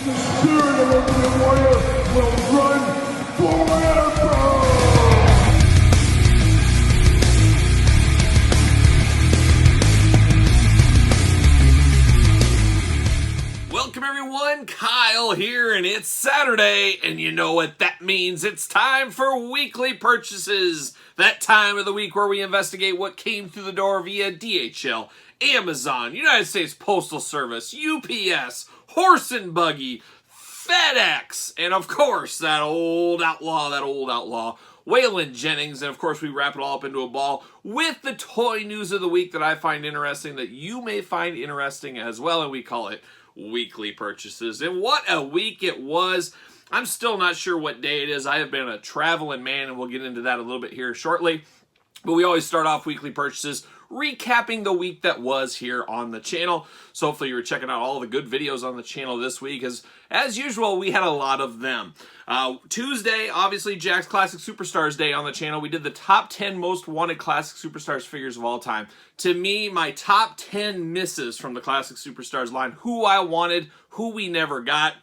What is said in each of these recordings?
The spirit of Ultimate Warrior will run forever! Welcome everyone, Kyle here, and it's Saturday, and you know what that means. It's time for weekly purchases. That time of the week where we investigate what came through the door via DHL, Amazon, United States Postal Service, UPS, Horse and Buggy, FedEx, and of course, that old outlaw, Waylon Jennings, and of course we wrap it all up into a ball with the toy news of the week that I find interesting, that you may find interesting as well, and we call it weekly purchases. And what a week it was. I'm still not sure what day it is. I have been a traveling man, and we'll get into that a little bit here shortly. But we always start off weekly purchases recapping the week that was here on the channel. So hopefully you were checking out all the good videos on the channel this week, as usual, we had a lot of them. Tuesday, obviously, Jack's Classic Superstars Day on the channel. We did the top 10 most wanted Classic Superstars figures of all time. To me, my top 10 misses from the Classic Superstars line, who I wanted, who we never got.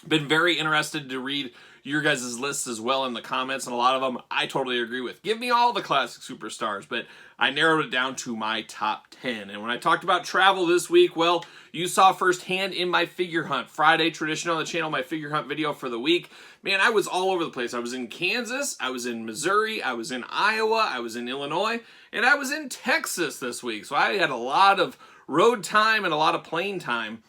Been very interested to read your guys' lists as well in the comments, and a lot of them I totally agree with. Give me all the Classic Superstars, but I narrowed it down to my top 10. And when I talked about travel this week, well, you saw firsthand in my figure hunt Friday tradition on the channel, my figure hunt video for the week. Man, I was all over the place. I was in Kansas, I was in Missouri, I was in Iowa, I was in Illinois, and I was in Texas this week. So I had a lot of road time and a lot of plane time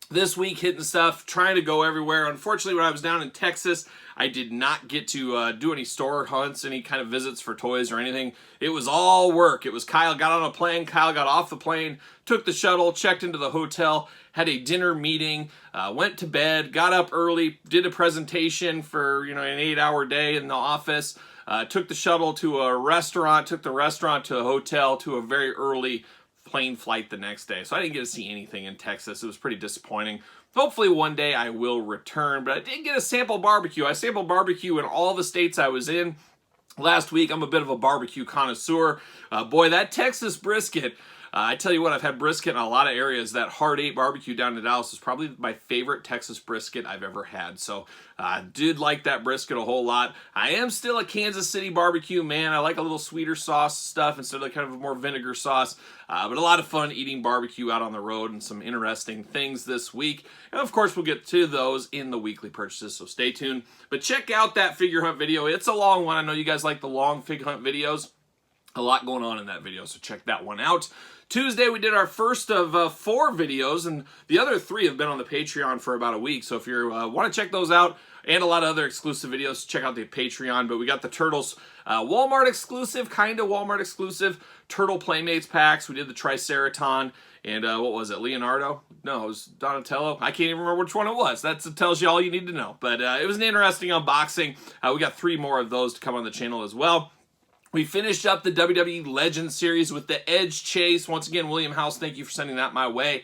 this week, hitting stuff, trying to go everywhere. Unfortunately, when I was down in Texas, I did not get to do any store hunts, any kind of visits for toys or anything. It was all work. It was Kyle got on a plane, Kyle got off the plane, took the shuttle, checked into the hotel, had a dinner meeting, went to bed, got up early, did a presentation for an 8-hour day in the office, took the shuttle to a restaurant, took the restaurant to a hotel, to a very early plane flight the next day. So I didn't get to see anything in Texas. It was pretty disappointing. Hopefully one day I will return, but I did get a sample barbecue. I sampled barbecue in all the states I was in last week. I'm a bit of a barbecue connoisseur. Boy, that Texas brisket, I tell you what, I've had brisket in a lot of areas. That Hard 8 barbecue down in Dallas is probably my favorite Texas brisket I've ever had. So I did like that brisket a whole lot. I am still a Kansas City barbecue man. I like a little sweeter sauce stuff instead of kind of a more vinegar sauce. But a lot of fun eating barbecue out on the road and some interesting things this week. And of course, we'll get to those in the weekly purchases, so stay tuned. But check out that figure hunt video. It's a long one. I know you guys like the long fig hunt videos. A lot going on in that video, so check that one out. Tuesday, we did our first of 4 videos, and the other 3 have been on the Patreon for about a week. So if you want to check those out, and a lot of other exclusive videos, check out the Patreon. But we got the Turtles Walmart exclusive, kind of Walmart exclusive, Turtle Playmates packs. We did the Triceraton, and what was it, Leonardo? No, it was Donatello. I can't even remember which one it was. That tells you all you need to know. But it was an interesting unboxing. We got 3 more of those to come on the channel as well. We finished up the WWE Legends series with the Edge Chase. Once again, William House, thank you for sending that my way.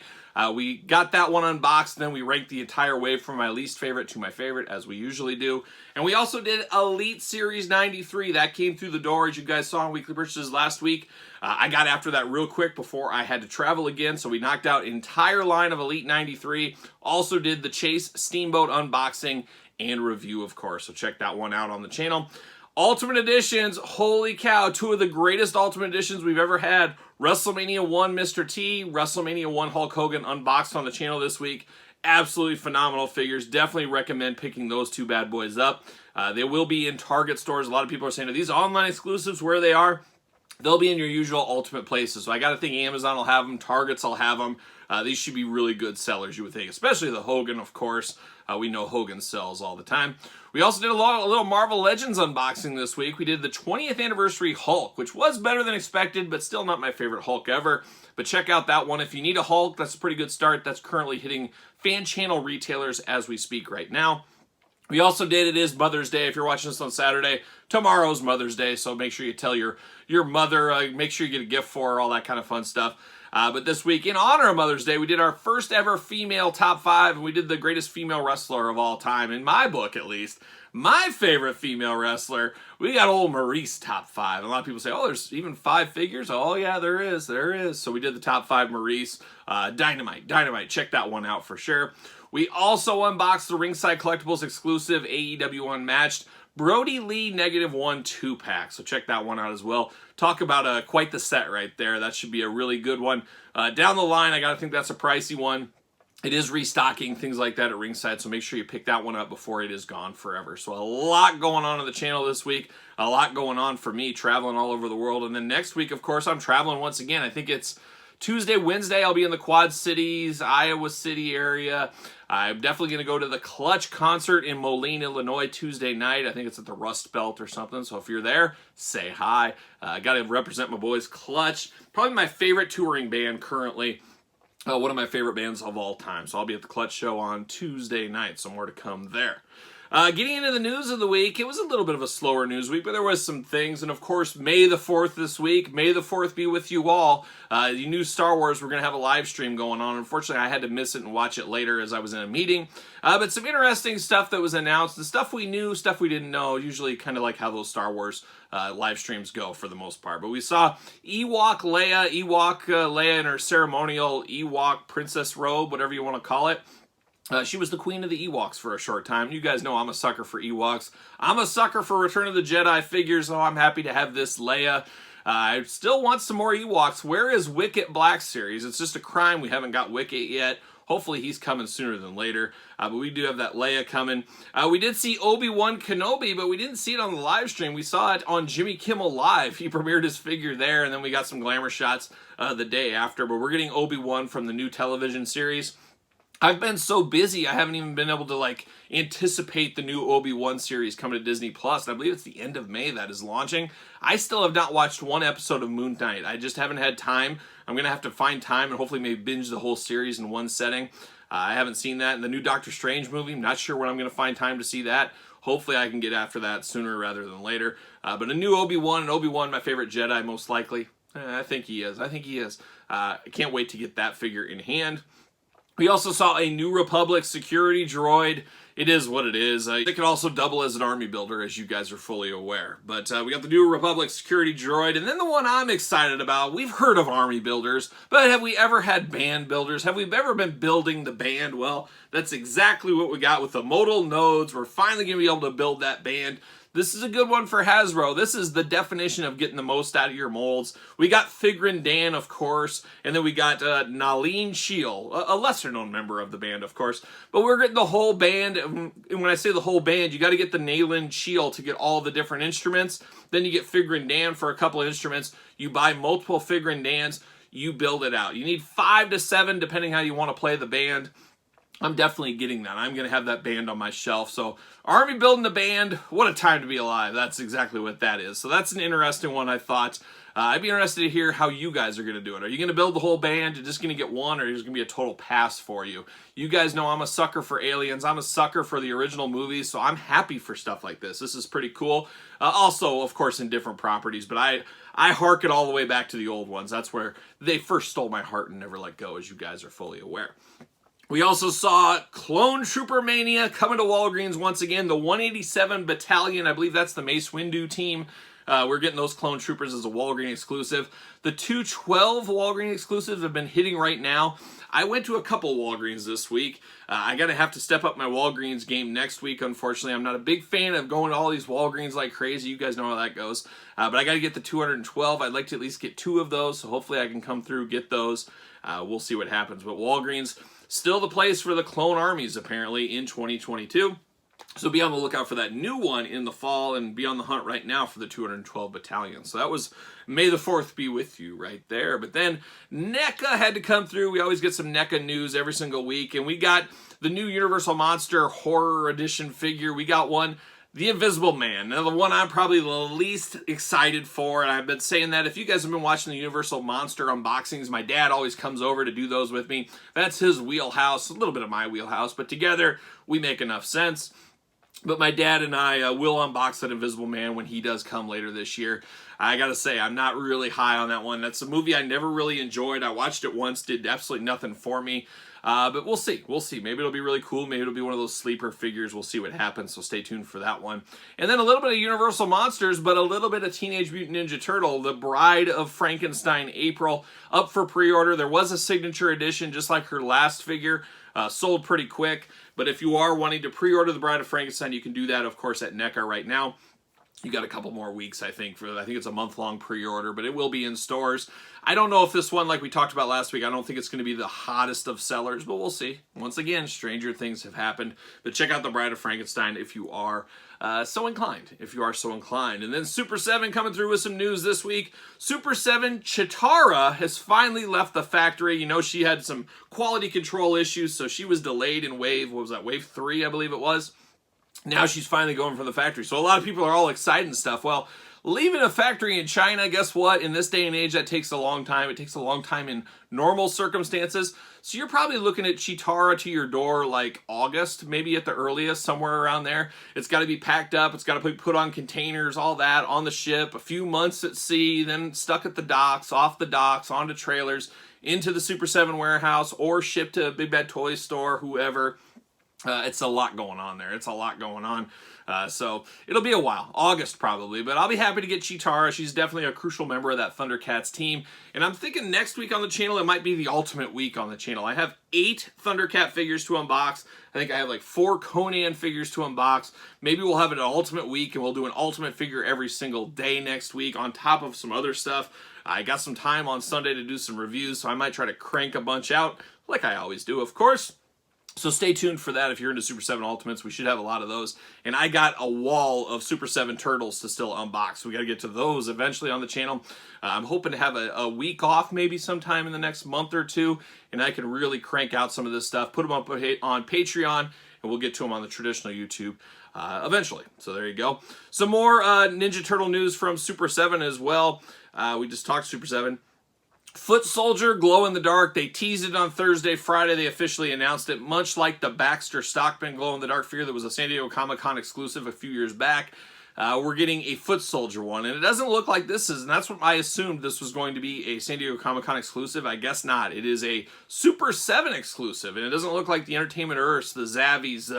We got that one unboxed, then we ranked the entire wave from my least favorite to my favorite, as we usually do. And we also did Elite Series 93. That came through the door, as you guys saw in weekly purchases last week. I got after that real quick before I had to travel again, so we knocked out entire line of Elite 93. Also did the Chase Steamboat unboxing and review, of course, so check that one out on the channel. Ultimate Editions, holy cow, 2 of the greatest Ultimate Editions we've ever had. WrestleMania 1 Mr. T, WrestleMania 1 Hulk Hogan unboxed on the channel this week. Absolutely phenomenal figures. Definitely recommend picking those 2 bad boys up. They will be in Target stores. A lot of people are saying, are these online exclusives? Where they are? They'll be in your usual Ultimate places. So I got to think Amazon will have them. Targets will have them. These should be really good sellers, you would think. Especially the Hogan, of course. We know Hogan sells all the time. We also did a little Marvel Legends unboxing this week. We did the 20th anniversary Hulk, which was better than expected, but still not my favorite Hulk ever. But check out that one. If you need a Hulk, that's a pretty good start. That's currently hitting fan channel retailers as we speak right now. We also did, it is Mother's Day. If you're watching this on Saturday, tomorrow's Mother's Day, so make sure you tell your mother, make sure you get a gift for her, all that kind of fun stuff. But this week, in honor of Mother's Day, we did our first ever female top 5, and we did the greatest female wrestler of all time, in my book at least. My favorite female wrestler, we got old Maurice top 5. And a lot of people say, oh, there's even 5 figures? Oh, yeah, there is. So we did the top 5 Maurice. Dynamite. Check that one out for sure. We also unboxed the Ringside Collectibles exclusive AEW Unmatched Brody Lee -1 2-pack. So check that one out as well. Talk about quite the set right there. That should be a really good one. Down the line, I gotta think that's a pricey one. It is restocking, things like that at Ringside, so make sure you pick that one up before it is gone forever. So a lot going on the channel this week, a lot going on for me, traveling all over the world. And then next week, of course, I'm traveling once again. I think it's Tuesday, Wednesday, I'll be in the Quad Cities, Iowa City area. I'm definitely going to go to the Clutch concert in Moline, Illinois, Tuesday night. I think it's at the Rust Belt or something, so if you're there, say hi. I got to represent my boys, Clutch. Probably my favorite touring band currently. One of my favorite bands of all time. So I'll be at the Clutch show on Tuesday night, so more to come there. Getting into the news of the week, it was a little bit of a slower news week, but there was some things. And of course, May the 4th this week. May the 4th be with you all. You knew Star Wars, we're going to have a live stream going on. Unfortunately, I had to miss it and watch it later as I was in a meeting. But some interesting stuff that was announced. The stuff we knew, stuff we didn't know. Usually kind of like how those Star Wars live streams go for the most part. But we saw Ewok Leia in her ceremonial Ewok princess robe, whatever you want to call it. She was the queen of the Ewoks for a short time. You guys know I'm a sucker for Ewoks. I'm a sucker for Return of the Jedi figures, so I'm happy to have this Leia. I still want some more Ewoks. Where is Wicket Black Series? It's just a crime we haven't got Wicket yet. Hopefully he's coming sooner than later. But we do have that Leia coming. We did see Obi-Wan Kenobi, but we didn't see it on the live stream. We saw it on Jimmy Kimmel Live. He premiered his figure there, and then we got some glamour shots the day after. But we're getting Obi-Wan from the new television series. I've been so busy, I haven't even been able to anticipate the new Obi-Wan series coming to Disney Plus. I believe it's the end of May that is launching. I still have not watched one episode of Moon Knight. I just haven't had time. I'm going to have to find time and hopefully maybe binge the whole series in one setting. I haven't seen that. And the new Doctor Strange movie, I'm not sure when I'm going to find time to see that. Hopefully I can get after that sooner rather than later. But a new Obi-Wan, and Obi-Wan, my favorite Jedi most likely. I think he is. I can't wait to get that figure in hand. We also saw a New Republic security droid. It is what it is. It could also double as an army builder, as you guys are fully aware. But we got the New Republic security droid, and then the one I'm excited about. We've heard of army builders, but have we ever had band builders? Have we ever been building the band? Well, that's exactly what we got with the modal nodes. We're finally going to be able to build that band. This is a good one for Hasbro. This is the definition of getting the most out of your molds. We got Figrin Dan, of course, and then we got Nalin Shiel, a lesser-known member of the band, of course. But we're getting the whole band, and when I say the whole band, you got to get the Nalin Shiel to get all the different instruments. Then you get Figrin Dan for a couple of instruments. You buy multiple Figrin Dans, you build it out. You need 5 to 7, depending how you want to play the band. I'm definitely getting that. I'm going to have that band on my shelf. So, Army building the band, what a time to be alive. That's exactly what that is. So that's an interesting one, I thought. I'd be interested to hear how you guys are going to do it. Are you going to build the whole band? You're just going to get one, or is it going to be a total pass for you? You guys know I'm a sucker for Aliens. I'm a sucker for the original movies, so I'm happy for stuff like this. This is pretty cool. Also, of course, in different properties, but I harken all the way back to the old ones. That's where they first stole my heart and never let go, as you guys are fully aware. We also saw Clone Trooper Mania coming to Walgreens once again. The 187 Battalion, I believe that's the Mace Windu team. We're getting those Clone Troopers as a Walgreens exclusive. The 212 Walgreens exclusives have been hitting right now. I went to a couple Walgreens this week. I gotta have to step up my Walgreens game next week, unfortunately. I'm not a big fan of going to all these Walgreens like crazy. You guys know how that goes. But I gotta get the 212. I'd like to at least get 2 of those, so hopefully I can come through, get those. We'll see what happens. But Walgreens, still the place for the clone armies, apparently, in 2022. So be on the lookout for that new one in the fall, and be on the hunt right now for the 212 Battalion. So that was May the 4th be with you right there. But then NECA had to come through. We always get some NECA news every single week. And we got the new Universal Monster Horror Edition figure. We got one, the Invisible Man. Now, the one I'm probably the least excited for, and I've been saying that. If you guys have been watching the Universal Monster unboxings, my dad always comes over to do those with me. That's his wheelhouse, a little bit of my wheelhouse, but together we make enough sense. But my dad and I will unbox that Invisible Man when he does come later this year. I gotta say, I'm not really high on that one. That's a movie I never really enjoyed. I watched it once, did absolutely nothing for me. But we'll see. We'll see. Maybe it'll be really cool. Maybe it'll be one of those sleeper figures. We'll see what happens, so stay tuned for that one. And then a little bit of Universal Monsters, but a little bit of Teenage Mutant Ninja Turtle, The Bride of Frankenstein April, up for pre-order. There was a signature edition, just like her last figure. sold pretty quick. But if you are wanting to pre-order the Bride of Frankenstein, you can do that, of course, at NECA right now. You got a couple more weeks, I think. I think it's a month-long pre-order, but it will be in stores. I don't know if this one, like we talked about last week, I don't think it's going to be the hottest of sellers, but we'll see. Once again, stranger things have happened. But check out the Bride of Frankenstein if you are so inclined. And then Super 7 coming through with some news this week. Super 7 Chitara has finally left the factory. You know, she had some quality control issues, so she was delayed in wave 3, I believe it was. Now she's finally going from the factory. So a lot of people are all excited and stuff. Well, leaving a factory in China, guess what? In this day and age, that takes a long time. It takes a long time in normal circumstances. So you're probably looking at Chitara to your door like August, maybe at the earliest, somewhere around there. It's got to be packed up. It's got to be put on containers, all that, on the ship, a few months at sea, then stuck at the docks, off the docks, onto trailers, into the Super 7 warehouse, or shipped to a Big Bad Toy Store, whoever. It's a lot going on there. So it'll be a while. August probably. But I'll be happy to get Chitara. She's definitely a crucial member of that Thundercats team. And I'm thinking next week on the channel, it might be the ultimate week on the channel. I have 8 Thundercat figures to unbox. I think I have like 4 Conan figures to unbox. Maybe we'll have an ultimate week and we'll do an ultimate figure every single day next week on top of some other stuff. I got some time on Sunday to do some reviews, so I might try to crank a bunch out like I always do, of course. So stay tuned for that if you're into Super 7 Ultimates. We should have a lot of those. And I got a wall of Super 7 Turtles to still unbox. So we got to get to those eventually on the channel. I'm hoping to have a week off maybe sometime in the next month or two. And I can really crank out some of this stuff. Put them up on Patreon. And we'll get to them on the traditional YouTube eventually. So there you go. Some more Ninja Turtle news from Super 7 as well. We just talked Super 7. Foot Soldier, Glow in the Dark. They teased it on Thursday. Friday, they officially announced it. Much like the Baxter Stockman Glow in the Dark figure that was a San Diego Comic-Con exclusive a few years back, we're getting a Foot Soldier one. And it doesn't look like this is, and that's what I assumed this was going to be a San Diego Comic-Con exclusive. I guess not. It is a Super 7 exclusive, and it doesn't look like the Entertainment Earths, the Zavvies,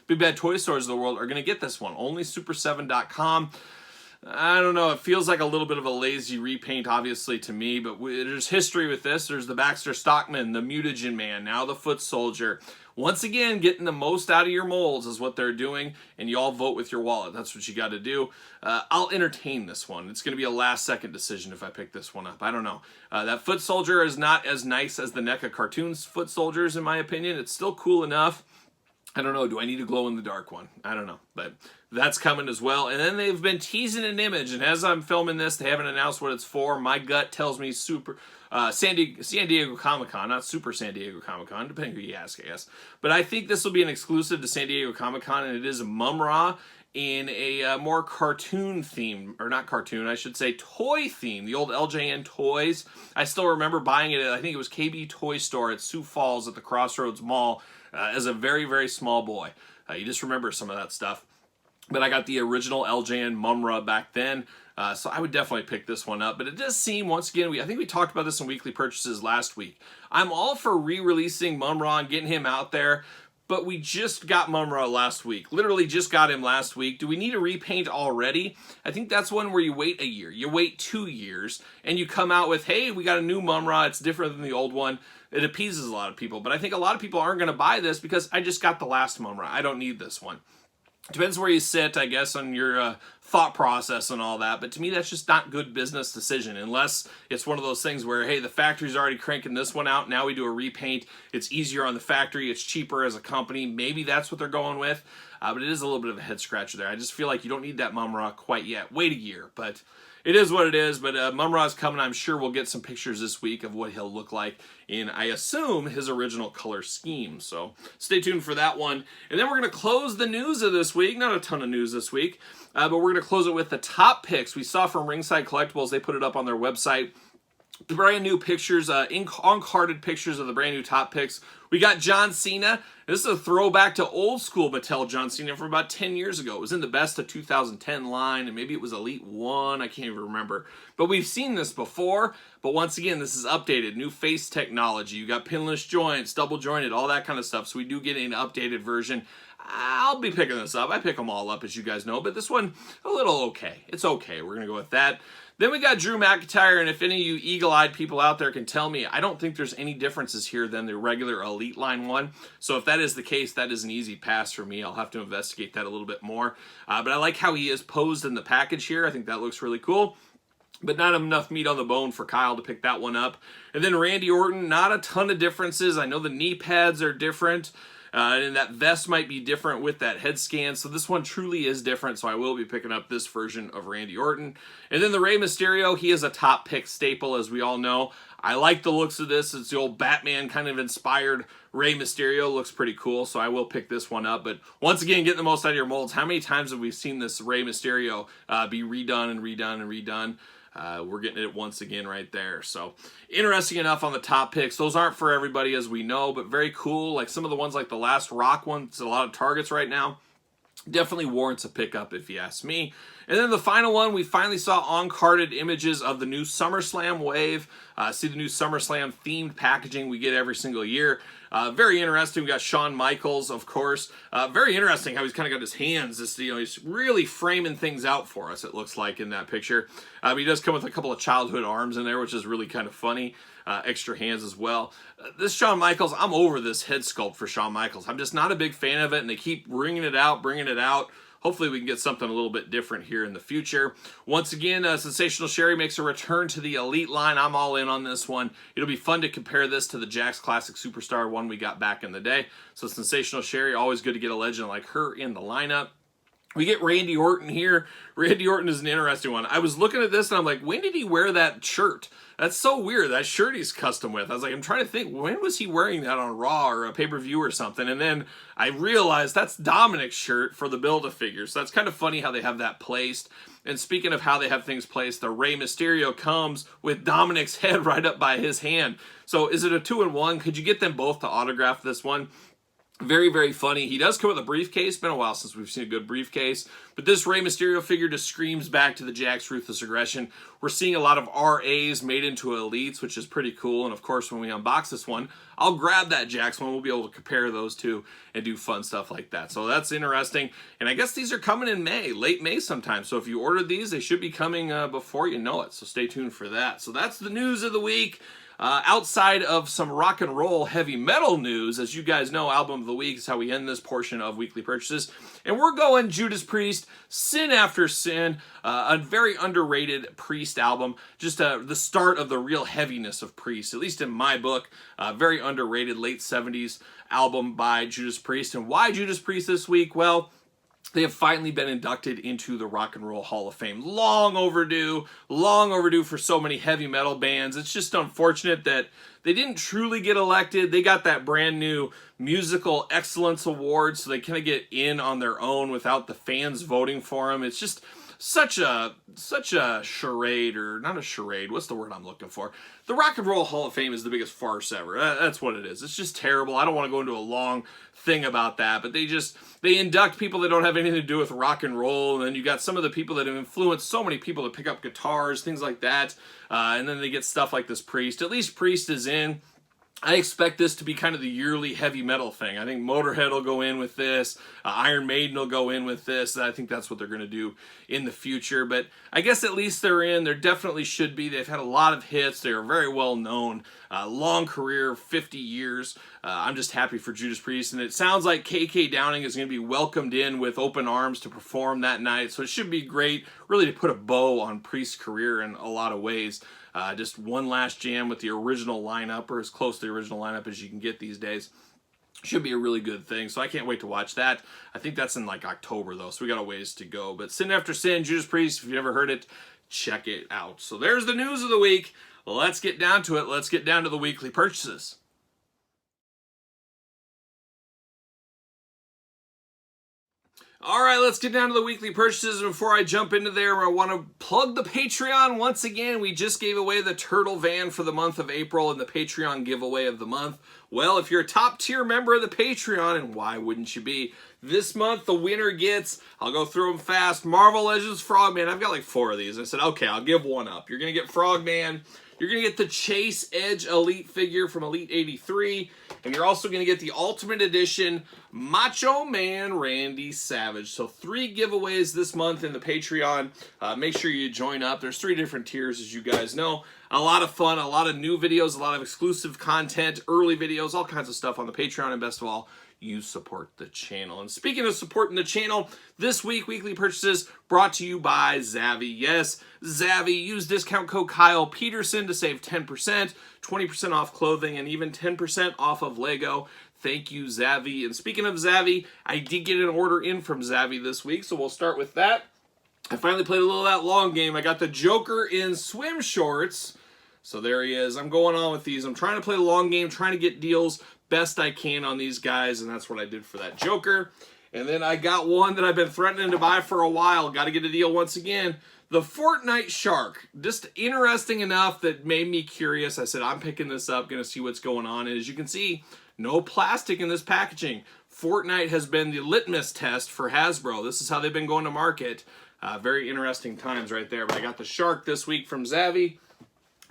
Big Bad Toy Stores of the world are going to get this one. Only Super7.com. I don't know, it feels like a little bit of a lazy repaint, obviously, to me, but there's history with this. There's the Baxter Stockman, the Mutagen Man, now the Foot Soldier. Once again, getting the most out of your molds is what they're doing, and you all vote with your wallet. That's what you got to do. I'll entertain this one. It's going to be a last-second decision if I pick this one up. I don't know. That Foot Soldier is not as nice as the NECA Cartoons Foot Soldiers, in my opinion. It's still cool enough. I don't know. Do I need a glow-in-the-dark one? I don't know. But that's coming as well. And then they've been teasing an image. And as I'm filming this, they haven't announced what it's for. My gut tells me San Diego Comic-Con, not Super San Diego Comic-Con, depending who you ask, I guess. But I think this will be an exclusive to San Diego Comic-Con. And it is Mum-Ra in a more cartoon theme. Or not cartoon, I should say toy theme. The old LJN toys. I still remember buying it at, I think it was KB Toy Store at Sioux Falls at the Crossroads Mall. As a very, very small boy. You just remember some of that stuff. But I got the original LJN Mum-Ra back then, so I would definitely pick this one up. But it does seem, once again, I think we talked about this in weekly purchases last week. I'm all for re-releasing Mum-Ra and getting him out there, but we just got Mum-Ra last week. Literally just got him last week. Do we need a repaint already? I think that's one where you wait a year. You wait 2 years, and you come out with, hey, we got a new Mum-Ra. It's different than the old one. It appeases a lot of people, but I think a lot of people aren't going to buy this because I just got the last Mum-Ra. I don't need this one. Depends where you sit, I guess, on your thought process and all that, but to me that's just not good business decision unless it's one of those things where, hey, the factory's already cranking this one out, now we do a repaint, it's easier on the factory, it's cheaper as a company, maybe that's what they're going with, but it is a little bit of a head scratcher there. I just feel like you don't need that Mum-Ra quite yet. Wait a year, but it is what it is, but Mum-Ra's coming. I'm sure we'll get some pictures this week of what he'll look like in, I assume, his original color scheme. So stay tuned for that one. And then we're going to close the news of this week. Not a ton of news this week, but we're going to close it with the top picks. We saw from Ringside Collectibles. They put it up on their website. The brand new pictures, uncarded pictures of the brand new top picks. We got John Cena. This is a throwback to old school Mattel John Cena from about 10 years ago. It was in the Best of 2010 line, and maybe it was Elite 1. I can't even remember. But we've seen this before. But once again, this is updated. New face technology. You got pinless joints, double jointed, all that kind of stuff. So we do get an updated version. I'll be picking this up. I pick them all up, as you guys know. But this one, a little okay. It's okay. We're going to go with that. Then we got Drew McIntyre, and if any of you eagle-eyed people out there can tell me, I don't think there's any differences here than the regular Elite Line one. So if that is the case, that is an easy pass for me. I'll have to investigate that a little bit more. But I like how he is posed in the package here. I think that looks really cool. But not enough meat on the bone for Kyle to pick that one up. And then Randy Orton, not a ton of differences. I know the knee pads are different. And that vest might be different with that head scan. So this one truly is different. So I will be picking up this version of Randy Orton. And then the Rey Mysterio, he is a top pick staple, as we all know. I like the looks of this. It's the old Batman kind of inspired Rey Mysterio. Looks pretty cool. So I will pick this one up. But once again, getting the most out of your molds. How many times have we seen this Rey Mysterio be redone and redone and redone? We're getting it once again right there. So interesting enough on the top picks. Those aren't for everybody, as we know, but very cool. Like some of the ones like the last Rock one, it's a lot of targets right now. Definitely warrants a pickup if you ask me. And then the final one, we finally saw on-carded images of the new SummerSlam wave. See the new SummerSlam themed packaging we get every single year. Very interesting. We got Shawn Michaels, of course. Very interesting how he's kind of got his hands. He's really framing things out for us, it looks like, in that picture. He does come with a couple of childhood arms in there, which is really kind of funny. Extra hands as well. This Shawn Michaels, I'm over this head sculpt for Shawn Michaels. I'm just not a big fan of it, and they keep bringing it out. Hopefully we can get something a little bit different here in the future. Once again, Sensational Sherry makes a return to the Elite line. I'm all in on this one. It'll be fun to compare this to the Jax Classic Superstar one we got back in the day. So Sensational Sherry, always good to get a legend like her in the lineup. We get Randy Orton here. Randy Orton is an interesting one. I was looking at this and I'm like, when did he wear that shirt? That's so weird. That shirt he's custom with. I was like, I'm trying to think, when was he wearing that on Raw or a pay-per-view or something? And then I realized that's Dominic's shirt for the Build-A-Figure. So that's kind of funny how they have that placed. And speaking of how they have things placed, the Rey Mysterio comes with Dominic's head right up by his hand. So is it a 2-in-1? Could you get them both to autograph this one? Very, very funny. He does come with a briefcase. Been a while since we've seen a good briefcase. But this Rey Mysterio figure just screams back to the Jax Ruthless Aggression. We're seeing a lot of RAs made into Elites, which is pretty cool. And of course, when we unbox this one, I'll grab that Jax one. We'll be able to compare those two and do fun stuff like that. So that's interesting. And I guess these are coming in May, late May sometime. So if you ordered these, they should be coming before you know it. So stay tuned for that. So that's the news of the week. Outside of some rock and roll heavy metal news, as you guys know, album of the week is how we end this portion of weekly purchases. And we're going Judas Priest, Sin After Sin, a very underrated Priest album. Just the start of the real heaviness of Priest, at least in my book. Very underrated late 70s album by Judas Priest. And why Judas Priest this week? Well, they have finally been inducted into the Rock and Roll Hall of Fame. Long overdue for so many heavy metal bands. It's just unfortunate that they didn't truly get elected. They got that brand new Musical Excellence Award, so they kind of get in on their own without the fans voting for them. It's just such a charade, or not a charade, what's the word I'm looking for? The Rock and Roll Hall of Fame is the biggest farce ever. That's what it is. It's just terrible. I don't want to go into a long thing about that, but they induct people that don't have anything to do with rock and roll, and then you got some of the people that have influenced so many people to pick up guitars, things like that, and then they get stuff like this Priest. At least Priest is in. I expect this to be kind of the yearly heavy metal thing. I think Motorhead will go in with this. Iron Maiden will go in with this. I think that's what they're going to do in the future. But I guess at least they're in. There definitely should be. They've had a lot of hits. They are very well known. Long career, 50 years. I'm just happy for Judas Priest. And it sounds like KK Downing is going to be welcomed in with open arms to perform that night. So it should be great, really, to put a bow on Priest's career in a lot of ways. Just one last jam with the original lineup, or as close to the original lineup as you can get these days. Should be a really good thing, so I can't wait to watch that. I think that's in like October, though, so we got a ways to go. But Sin After Sin, Judas Priest, if you've never heard it, check it out. So there's the news of the week. Let's get down to it. Let's get down to the weekly purchases. All right, let's get down to the weekly purchases. And before I jump into there, I want to plug the Patreon once again. We just gave away the Turtle Van for the month of April and the Patreon giveaway of the month. Well, if you're a top tier member of the Patreon, and why wouldn't you be? This month, the winner gets, I'll go through them fast, Marvel Legends Frogman. I've got like 4 of these. I said, okay, I'll give one up. You're going to get Frogman. You're going to get the Chase Edge Elite figure from Elite 83. And you're also going to get the Ultimate Edition Macho Man Randy Savage. So 3 giveaways this month in the Patreon. Make sure you join up. There's 3 different tiers, as you guys know. A lot of fun, a lot of new videos, a lot of exclusive content, early videos, all kinds of stuff on the Patreon. And best of all, you support the channel. And speaking of supporting the channel, this week, weekly purchases brought to you by Zavvi. Yes, Zavvi. Use discount code Kyle Peterson to save 10%, 20% off clothing, and even 10% off of Lego. Thank you, Zavvi. And speaking of Zavvi, I did get an order in from Zavvi this week, so we'll start with that. I finally played a little of that long game. I got the Joker in swim shorts. So there he is. I'm going on with these. I'm trying to play the long game, trying to get deals best I can on these guys, and that's what I did for that Joker. And then I got one that I've been threatening to buy for a while. Got to get a deal once again. The Fortnite Shark. Just interesting enough that made me curious. I said, I'm picking this up, going to see what's going on. And as you can see, no plastic in this packaging. Fortnite has been the litmus test for Hasbro. This is how they've been going to market. Very interesting times right there. But I got the Shark this week from Zavvi.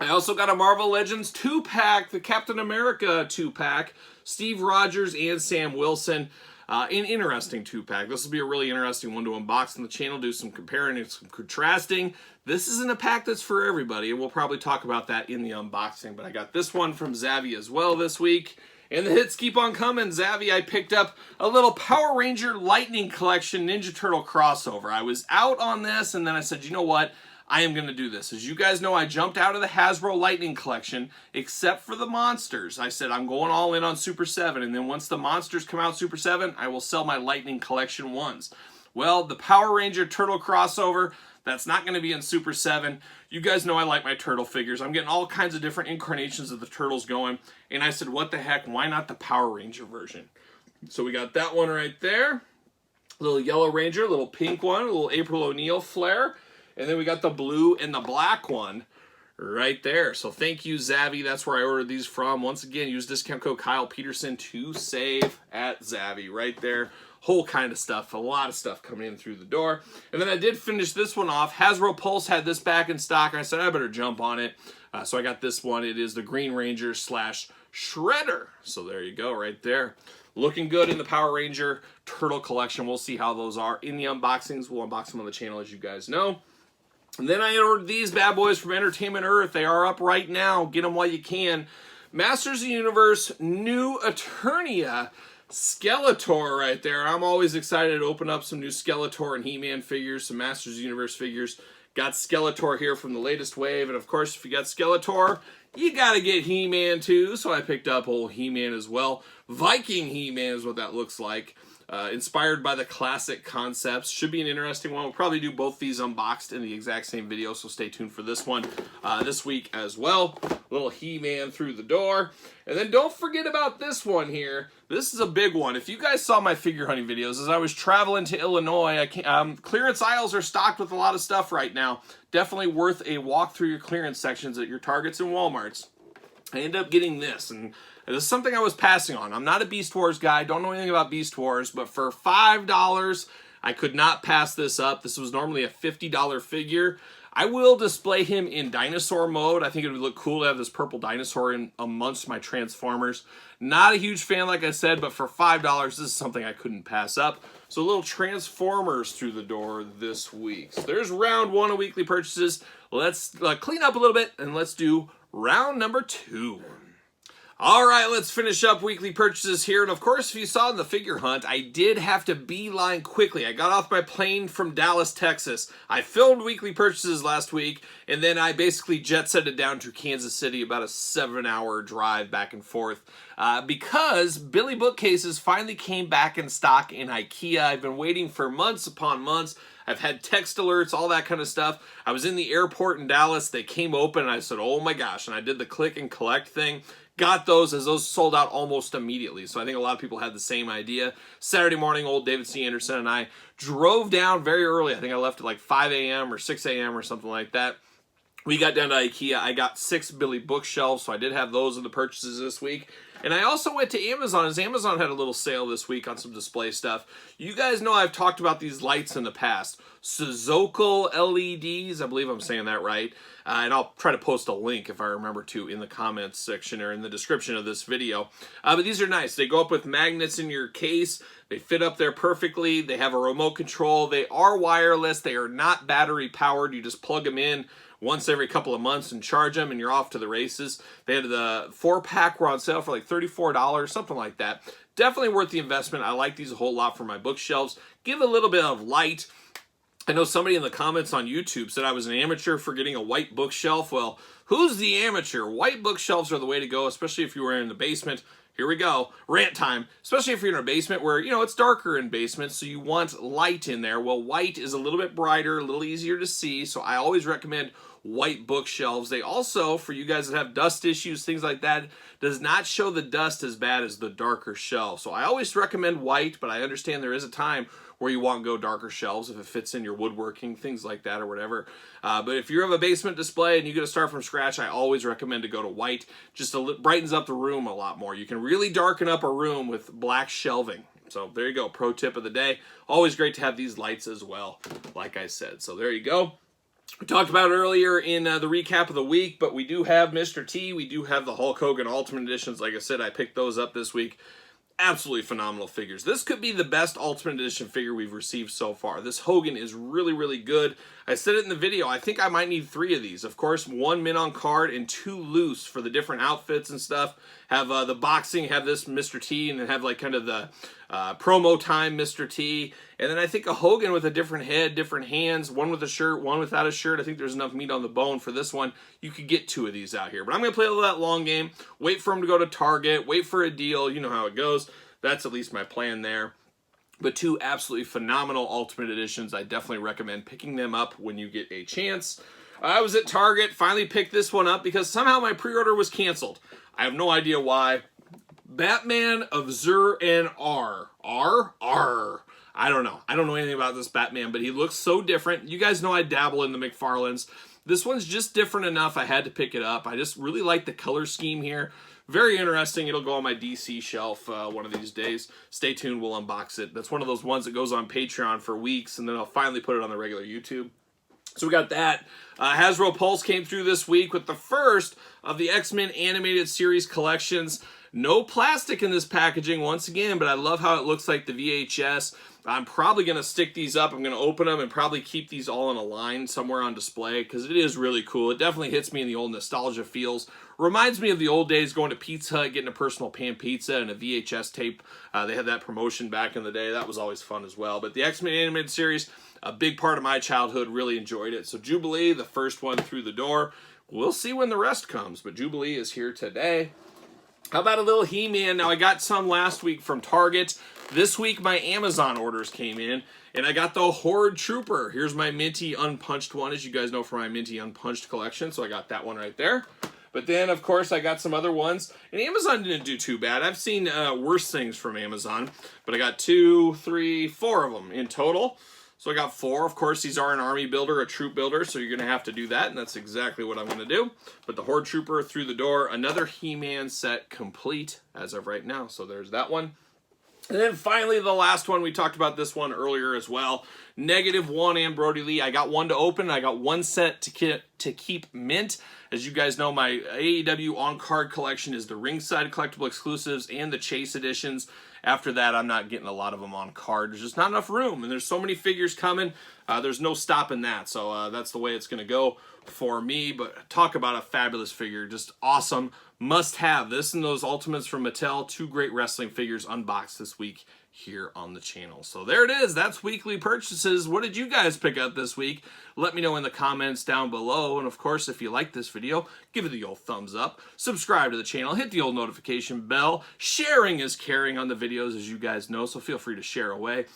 I also got a Marvel Legends 2-pack, the Captain America 2-pack, Steve Rogers and Sam Wilson. An interesting 2-pack. This will be a really interesting one to unbox on the channel, do some comparing and some contrasting. This isn't a pack that's for everybody, and we'll probably talk about that in the unboxing. But I got this one from Zavvi as well this week. And the hits keep on coming. Zavvi, I picked up a little Power Ranger Lightning Collection Ninja Turtle crossover. I was out on this, and then I said, you know what? I am going to do this. As you guys know, I jumped out of the Hasbro Lightning Collection, except for the monsters. I said I'm going all in on Super 7, and then once the monsters come out Super 7, I will sell my Lightning Collection ones. Well, the Power Ranger Turtle crossover, that's not going to be in Super 7. You guys know I like my turtle figures. I'm getting all kinds of different incarnations of the turtles going, and I said, what the heck, why not the Power Ranger version? So we got that one right there. A little Yellow Ranger, a little pink one, a little April O'Neil flare. And then we got the blue and the black one right there. So thank you, Zavvi. That's where I ordered these from. Once again, use discount code Kyle Peterson to save at Zavvi right there. Whole kind of stuff. A lot of stuff coming in through the door. And then I did finish this one off. Hasbro Pulse had this back in stock. And I said, I better jump on it. So I got this one. It is the Green Ranger / Shredder. So there you go right there. Looking good in the Power Ranger Turtle collection. We'll see how those are in the unboxings. We'll unbox them on the channel, as you guys know. And then I ordered these bad boys from Entertainment Earth. They are up right now. Get them while you can. Masters of the Universe, New Eternia, Skeletor right there. I'm always excited to open up some new Skeletor and He-Man figures, some Masters of the Universe figures. Got Skeletor here from the latest wave. And of course, if you got Skeletor, you got to get He-Man too. So I picked up old He-Man as well. Viking He-Man is what that looks like. Inspired by the classic concepts. Should be an interesting one. We'll probably do both these unboxed in the exact same video, so stay tuned for this one this week as well. Little He-Man through the door. And then don't forget about this one here. This is a big one. If you guys saw my figure hunting videos, as I was traveling to Illinois, clearance aisles are stocked with a lot of stuff right now. Definitely worth a walk through your clearance sections at your Targets and Walmarts. I ended up getting this, and this is something I was passing on. I'm not a Beast Wars guy. Don't know anything about Beast Wars, but for $5, I could not pass this up. This was normally a $50 figure. I will display him in dinosaur mode. I think it would look cool to have this purple dinosaur in amongst my Transformers. Not a huge fan, like I said, but for $5, this is something I couldn't pass up. So a little Transformers through the door this week. So there's round 1 of weekly purchases. Let's clean up a little bit, and let's do round number 2. All right, let's finish up weekly purchases here. And of course, if you saw in the figure hunt, I did have to beeline quickly. I got off my plane from Dallas, Texas. I filmed weekly purchases last week, and then I basically jet-setted down to Kansas City, about a 7-hour drive back and forth, because Billy bookcases finally came back in stock in IKEA. I've been waiting for months upon months. I've had text alerts, all that kind of stuff. I was in the airport in Dallas. They came open, and I said, oh my gosh, and I did the click and collect thing. Got those, as those sold out almost immediately. So I think a lot of people had the same idea. Saturday morning, old David C. Anderson and I drove down very early. I think I left at like 5 a.m. or 6 a.m. or something like that. We got down to IKEA. I got 6 Billy bookshelves, so I did have those in the purchases this week. And I also went to Amazon, as Amazon had a little sale this week on some display stuff. You guys know I've talked about these lights in the past. Suzocal LEDs. I believe I'm saying that right. And I'll try to post a link if I remember to in the comments section or in the description of this video. But these are nice. They go up with magnets in your case. They fit up there perfectly. They have a remote control. They are wireless. They are not battery powered. You just plug them in once every couple of months and charge them and you're off to the races. They had the 4-pack were on sale for like $34, something like that. Definitely worth the investment. I like these a whole lot for my bookshelves. Give a little bit of light. I know somebody in the comments on YouTube said I was an amateur for getting a white bookshelf. Well, who's the amateur? White bookshelves are the way to go, especially if you were in the basement. Here we go, rant time. Especially if you're in a basement where, you know, it's darker in basements, so you want light in there. Well, white is a little bit brighter, a little easier to see, so I always recommend white bookshelves. They also, for you guys that have dust issues, things like that, does not show the dust as bad as the darker shelf. So I always recommend white, but I understand there is a time where you want to go darker shelves if it fits in your woodworking, things like that or whatever. But if you have a basement display and you get to start from scratch, I always recommend to go to white. Just brightens up the room a lot more. You can really darken up a room with black shelving. So there you go, pro tip of the day. Always great to have these lights as well, like I said. So there you go. We talked about it earlier in the recap of the week, but we do have Mr. T. We do have the Hulk Hogan Ultimate Editions. Like I said, I picked those up this week. Absolutely phenomenal figures. This could be the best Ultimate Edition figure we've received so far. This Hogan is really, really good. I said it in the video, I think I might need 3 of these. Of course, 1 mint on card and 2 loose for the different outfits and stuff. Have the boxing, have this Mr. T, and then have like kind of the promo time Mr. T. And then I think a Hogan with a different head, different hands, one with a shirt, one without a shirt. I think there's enough meat on the bone for this one. You could get 2 of these out here. But I'm going to play a little that long game, wait for them to go to Target, wait for a deal. You know how it goes. That's at least my plan there. But 2 absolutely phenomenal Ultimate Editions. I definitely recommend picking them up when you get a chance. I was at Target, finally picked this one up because somehow my pre-order was canceled. I have no idea why. Batman of Zur and R. I don't know. I don't know anything about this Batman, but he looks so different. You guys know I dabble in the McFarlanes. This one's just different enough. I had to pick it up. I just really like the color scheme here. Very interesting. It'll go on my DC shelf one of these days. Stay tuned. We'll unbox it. That's one of those ones that goes on Patreon for weeks, and then I'll finally put it on the regular YouTube. So we got that. Hasbro Pulse came through this week with the first of the X-Men Animated Series collections. No plastic in this packaging once again, but I love how it looks like the VHS. I'm probably going to stick these up. I'm going to open them and probably keep these all in a line somewhere on display because it is really cool. It definitely hits me in the old nostalgia feels. Reminds me of the old days going to Pizza Hut, getting a personal pan pizza and a VHS tape. They had that promotion back in the day. That was always fun as well. But the X-Men Animated Series, a big part of my childhood, really enjoyed it. So Jubilee, the first one through the door. We'll see when the rest comes, but Jubilee is here today. How about a little He-Man? Now, I got some last week from Target. This week, my Amazon orders came in, and I got the Horde Trooper. Here's my Minty Unpunched one, as you guys know, for my Minty Unpunched collection, so I got that one right there. But then, of course, I got some other ones, and Amazon didn't do too bad. I've seen worse things from Amazon, but I got 2, 3, 4 of them in total. So I got 4. Of course, these are an army builder, a troop builder, so you're going to have to do that, and that's exactly what I'm going to do. But the Horde Trooper through the door, another He-Man set complete as of right now. So there's that one. And then finally, the last one, we talked about this one earlier as well. -1 and Brody Lee. I got 1 to open. I got 1 set to keep mint. As you guys know, my AEW on-card collection is the ringside collectible exclusives and the Chase editions. After that, I'm not getting a lot of them on card. There's just not enough room, and there's so many figures coming. There's no stopping that, so that's the way it's going to go for me. But talk about a fabulous figure. Just awesome. Must have. This and those Ultimates from Mattel. 2 great wrestling figures unboxed this week here on the channel. So there it is. That's weekly purchases. What did you guys pick up this week? Let me know in the comments down below. And of course, if you like this video, give it the old thumbs up. Subscribe to the channel. Hit the old notification bell. Sharing is caring on the videos, as you guys know, so feel free to share away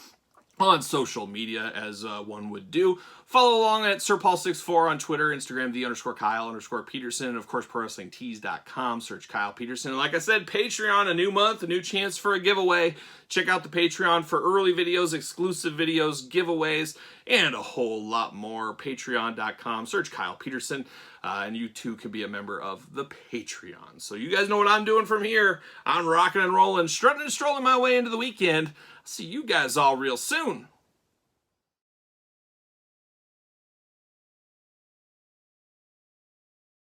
on social media as one would do. Follow along at SirPaul64 on Twitter, Instagram, _Kyle_Peterson, and of course, ProWrestlingTees.com. Search Kyle Peterson. And like I said, Patreon, a new month, a new chance for a giveaway. Check out the Patreon for early videos, exclusive videos, giveaways, and a whole lot more. Patreon.com. Search Kyle Peterson, and you too can be a member of the Patreon. So you guys know what I'm doing from here. I'm rocking and rolling, strutting and strolling my way into the weekend. See you guys all real soon.